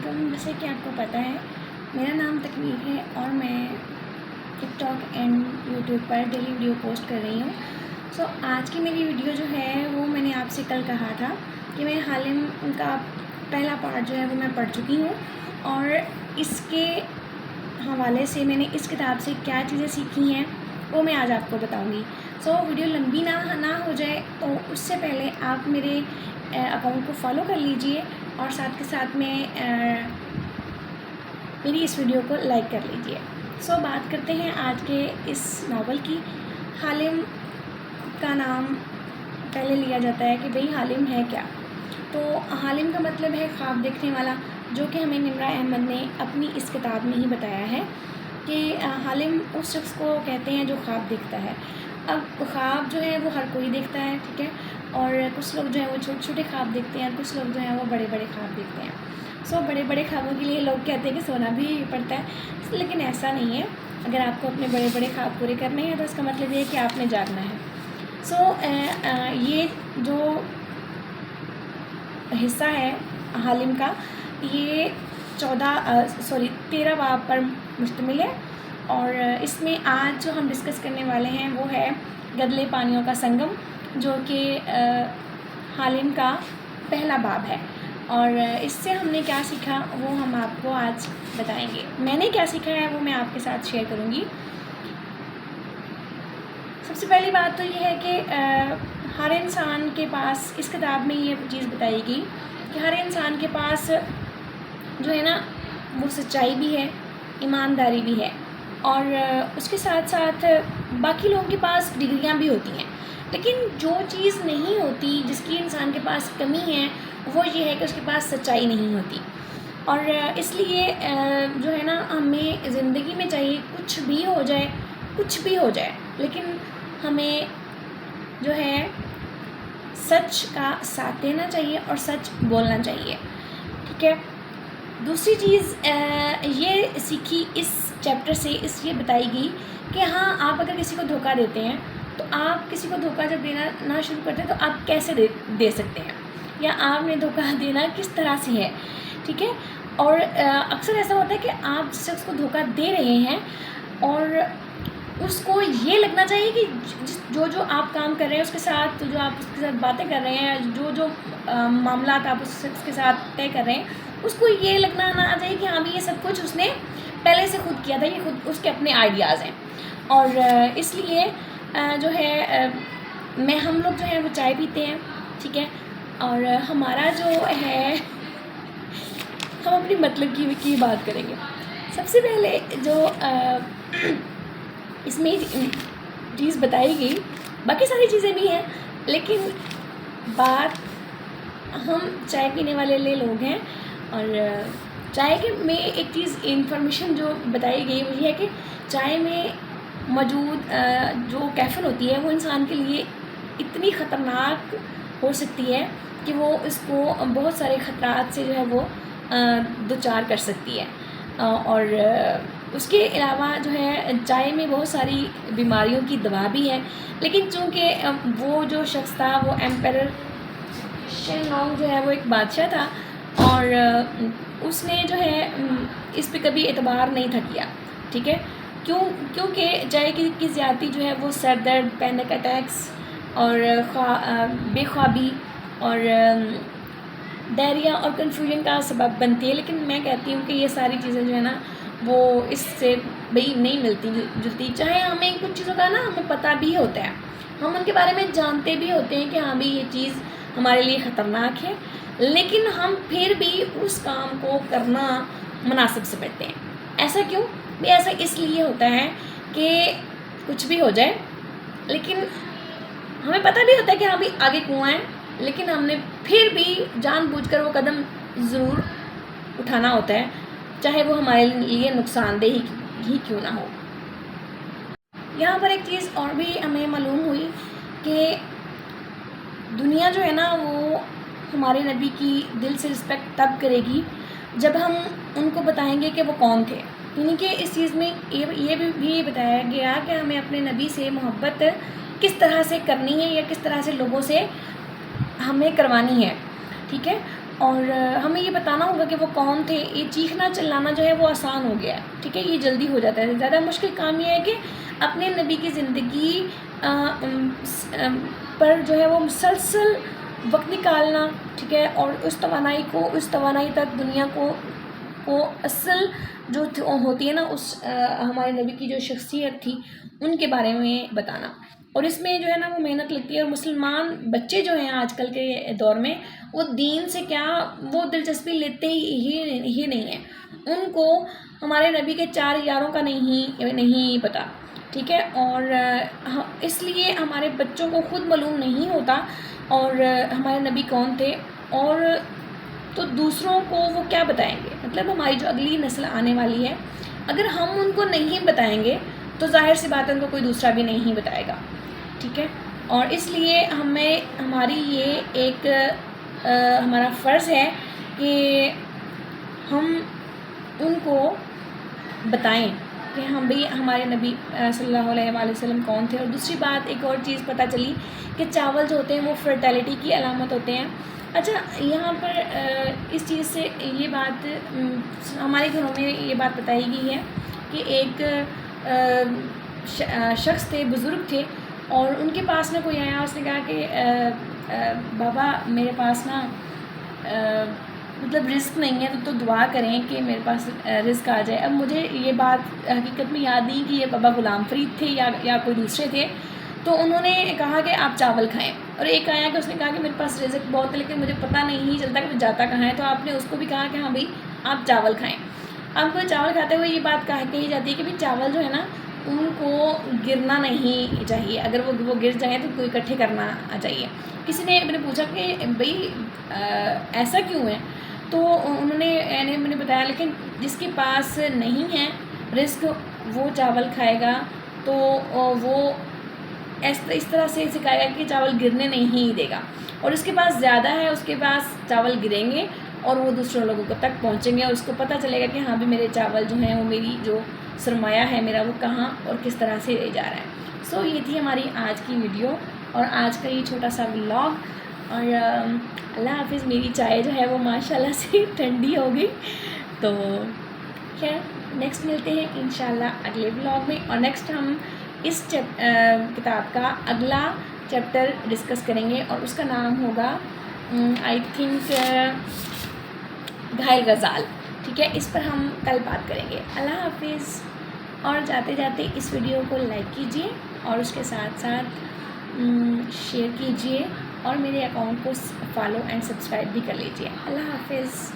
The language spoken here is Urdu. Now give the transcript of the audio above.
علیکم. جیسے کہ آپ کو پتہ ہے میرا نام تکمیل ہے اور میں ٹک ٹاک اینڈ یوٹیوب پر ڈیلی ویڈیو پوسٹ کر رہی ہوں. سو آج کی میری ویڈیو جو ہے وہ میں نے آپ سے کل کہا تھا کہ میں حالم کا پہلا پارٹ جو ہے وہ میں پڑھ چکی ہوں اور اس کے حوالے سے میں نے اس کتاب سے کیا چیزیں سیکھی ہیں وہ میں آج آپ کو بتاؤں گی. سو ویڈیو لمبی نہ ہو جائے تو اس سے پہلے آپ میرے اکاؤنٹ کو فالو کر لیجئے اور ساتھ کے ساتھ میں میری اس ویڈیو کو لائک کر لیجئے. سو بات کرتے ہیں آج کے اس ناول کی. حالم کا نام پہلے لیا جاتا ہے کہ بھئی حالم ہے کیا. تو حالم کا مطلب ہے خواب دیکھنے والا، جو کہ ہمیں نمرہ احمد نے اپنی اس کتاب میں ہی بتایا ہے کہ حالم اس شخص کو کہتے ہیں جو خواب دیکھتا ہے. اب خواب جو ہے وہ ہر کوئی دیکھتا ہے، ٹھیک ہے، اور کچھ لوگ جو ہیں وہ چھوٹے چھوٹے خواب دیکھتے ہیں، کچھ لوگ جو ہیں وہ بڑے بڑے خواب دیکھتے ہیں. سو بڑے بڑے خوابوں کے لیے لوگ کہتے ہیں کہ سونا بھی پڑتا ہے، لیکن ایسا نہیں ہے. اگر آپ کو اپنے بڑے بڑے خواب پورے کرنے ہیں تو اس کا مطلب یہ ہے کہ آپ نے جاگنا ہے. سو یہ جو حصہ ہے حالم کا، یہ 13 باب پر مشتمل ہے اور اس میں آج جو ہم ڈسکس کرنے والے ہیں وہ ہے گدلے پانیوں کا سنگم، جو کہ حالم کا پہلا باب ہے. اور اس سے ہم نے کیا سیکھا وہ ہم آپ کو آج بتائیں گے. میں نے کیا سیکھا ہے وہ میں آپ کے ساتھ شیئر کروں گی. سب سے پہلی بات تو یہ ہے کہ ہر انسان کے پاس اس کتاب میں یہ چیز بتائی گئی کہ ہر انسان کے پاس جو ہے نا وہ سچائی بھی ہے، ایمانداری بھی ہے، اور اس کے ساتھ ساتھ باقی لوگوں کے پاس ڈگریاں بھی ہوتی ہیں، لیکن جو چیز نہیں ہوتی، جس کی انسان کے پاس کمی ہے، وہ یہ ہے کہ اس کے پاس سچائی نہیں ہوتی. اور اس لیے جو ہے نا ہمیں زندگی میں چاہیے کچھ بھی ہو جائے لیکن ہمیں جو ہے سچ کا ساتھ دینا چاہیے اور سچ بولنا چاہیے، ٹھیک ہے. دوسری چیز یہ سیکھی اس چیپٹر سے، یہ بتائی گئی کہ ہاں آپ اگر کسی کو دھوکہ دیتے ہیں تو آپ کسی کو دھوکہ جب دینا نہ شروع کرتے ہیں تو آپ کیسے دے سکتے ہیں، یا آپ نے دھوکہ دینا کس طرح سے ہے، ٹھیک ہے. اور اکثر ایسا ہوتا ہے کہ آپ جس شخص کو دھوکہ دے رہے ہیں اور اس کو یہ لگنا چاہیے کہ جو آپ کام کر رہے ہیں اس کے ساتھ، جو آپ اس کے ساتھ باتیں کر رہے ہیں، جو معاملات آپ اس شخص کے ساتھ طے کر رہے ہیں، اس کو یہ لگنا نہ آ جائے کہ ہاں بھی یہ سب کچھ اس نے پہلے سے خود کیا تھا، یہ خود اس کے اپنے آئیڈیاز ہیں. اور اس لیے جو ہے ہم لوگ جو ہیں وہ چائے پیتے ہیں، ٹھیک ہے، اور ہمارا جو ہے ہم اپنی مطلب کی بات کریں گے. سب سے پہلے جو اس میں چیز بتائی گئی، باقی ساری چیزیں بھی ہیں لیکن بات ہم چائے پینے والے لوگ ہیں. اور چائے کے میں ایک چیز انفارمیشن جو بتائی گئی وہ یہ ہے کہ چائے میں موجود جو کیفین ہوتی ہے وہ انسان کے لیے اتنی خطرناک ہو سکتی ہے کہ وہ اس کو بہت سارے خطرات سے جو ہے وہ دوچار کر سکتی ہے. اور اس کے علاوہ جو ہے چائے میں بہت ساری بیماریوں کی دوا بھی ہے، لیکن چونکہ وہ جو شخص تھا وہ ایمپرر شین لانگ جو ہے وہ ایک بادشاہ تھا اور اس نے جو ہے اس پہ کبھی اعتبار نہیں تھا کیا، ٹھیک ہے. کیونکہ چائے کی زیادتی جو ہے وہ سر درد، پینک اٹیکس اور بے خوابی اور ڈائریا اور کنفیوژن کا سبب بنتی ہے. لیکن میں کہتی ہوں کہ یہ ساری چیزیں جو ہے نا وہ اس سے بھئی نہیں ملتی جلتی. چاہے ہمیں کچھ چیزوں کا نا ہمیں پتہ بھی ہوتا ہے، ہم ان کے بارے میں جانتے بھی ہوتے ہیں کہ ہاں بھی یہ چیز ہمارے لیے خطرناک ہے، لیکن ہم پھر بھی اس کام کو کرنا مناسب سمجھتے ہیں. ایسا کیوں؟ ایسا اس لیے ہوتا ہے کہ کچھ بھی ہو جائے لیکن ہمیں پتہ بھی ہوتا ہے کہ ہاں بھی آگے کنواں ہے، لیکن ہم نے پھر بھی جان بوجھ کر وہ قدم ضرور اٹھانا ہوتا ہے، چاہے وہ ہمارے لیے نقصان دہ ہی کیوں نہ ہو. یہاں پر ایک چیز اور بھی ہمیں معلوم ہوئی کہ دنیا جو ہے نا وہ ہمارے نبی کی دل سے رسپیکٹ تب کرے گی جب ہم ان کو بتائیں گے کہ وہ کون تھے. یعنی کہ اس چیز میں یہ بھی بتایا گیا کہ ہمیں اپنے نبی سے محبت کس طرح سے کرنی ہے یا کس طرح سے لوگوں سے ہمیں کروانی ہے، ٹھیک ہے. اور ہمیں یہ بتانا ہوگا کہ وہ کون تھے. یہ چیخنا چلانا جو ہے وہ آسان ہو گیا ہے, ٹھیک ہے, یہ جلدی ہو جاتا ہے. زیادہ مشکل کام یہ ہے کہ اپنے نبی کی زندگی پر جو ہے وہ مسلسل وقت نکالنا, ٹھیک ہے, اور اس توانائی تک دنیا کو اصل جو ہوتی ہے نا, اس ہمارے نبی کی جو شخصیت تھی ان کے بارے میں بتانا. اور اس میں جو ہے نا وہ محنت لگتی ہے. اور مسلمان بچے جو ہیں آج کل کے دور میں, وہ دین سے کیا وہ دلچسپی لیتے ہی نہیں ہیں. ان کو ہمارے نبی کے 4 یاروں کا نہیں پتہ, ٹھیک ہے. اور اس لیے ہمارے بچوں کو خود معلوم نہیں ہوتا اور ہمارے نبی کون تھے, اور تو دوسروں کو وہ کیا بتائیں گے. مطلب ہماری جو اگلی نسل آنے والی ہے, اگر ہم ان کو نہیں بتائیں گے تو ظاہر سی بات ہے ان کو کوئی دوسرا بھی نہیں بتائے گا, ٹھیک ہے. اور اس لیے ہماری یہ ایک ہمارا فرض ہے کہ ہم ان کو بتائیں کہ ہم بھی ہمارے نبی صلی اللہ علیہ وآلہ وسلم کون تھے. اور دوسری بات, ایک اور چیز پتہ چلی کہ چاول جو ہوتے ہیں وہ فرٹیلٹی کی علامت ہوتے ہیں. اچھا, یہاں پر اس چیز سے یہ بات ہمارے گھروں میں یہ بات بتائی گئی ہے کہ ایک شخص تھے, بزرگ تھے, اور ان کے پاس نا کوئی آیا, اس نے کہا کہ بابا میرے پاس نا مطلب رزق نہیں ہے, تو دعا کریں کہ میرے پاس رزق آ جائے. اب مجھے یہ بات حقیقت میں یاد نہیں کہ یہ بابا غلام فرید تھے یا کوئی دوسرے تھے. تو انہوں نے کہا کہ آپ چاول کھائیں. اور ایک آیا کہ اس نے کہا کہ میرے پاس رزق بہت ہے لیکن مجھے پتہ نہیں چلتا کہ وہ جاتا کہاں ہے. تو آپ نے اس کو بھی کہا کہ ہاں بھائی آپ چاول کھائیں. اب چاول کھاتے ہوئے یہ بات کہی جاتی ہے کہ بھائی چاول جو ہے نا ان کو گرنا نہیں چاہیے, اگر وہ گر جائیں تو کوئی اکٹھے کرنا چاہیے. کسی نے میں نے پوچھا کہ بھائی ایسا کیوں ہے, تو انہوں نے میں نے بتایا لیکن جس کے پاس نہیں ہے رزق وہ چاول کھائے گا تو وہ اس طرح سے سکھائے گا کہ چاول گرنے نہیں دے گا, اور اس کے پاس زیادہ ہے اس کے پاس چاول گریں گے اور وہ دوسرے لوگوں تک پہنچیں گے, اور اس کو پتہ چلے گا کہ ہاں بھی میرے چاول جو ہیں وہ میری جو سرمایہ ہے میرا وہ کہاں اور کس طرح سے لے جا رہا ہے. سو یہ تھی ہماری آج کی ویڈیو اور آج کا یہ چھوٹا سا ولاگ. اور اللہ حافظ. میری چائے جو ہے وہ ماشاءاللہ سے ٹھنڈی ہو گئی. تو خیر نیکسٹ ملتے ہیں انشاءاللہ اگلے ولاگ میں, اور نیکسٹ ہم اس کتاب کا اگلا چیپٹر ڈسکس کریں گے اور اس کا نام ہوگا آئی تھنک گھائل غزال, ٹھیک ہے. اس پر ہم کل بات کریں گے. اللہ حافظ. اور جاتے جاتے اس ویڈیو کو لائک کیجئے اور اس کے ساتھ ساتھ شیئر کیجئے اور میرے اکاؤنٹ کو فالو اینڈ سبسکرائب بھی کر لیجئے. اللہ حافظ.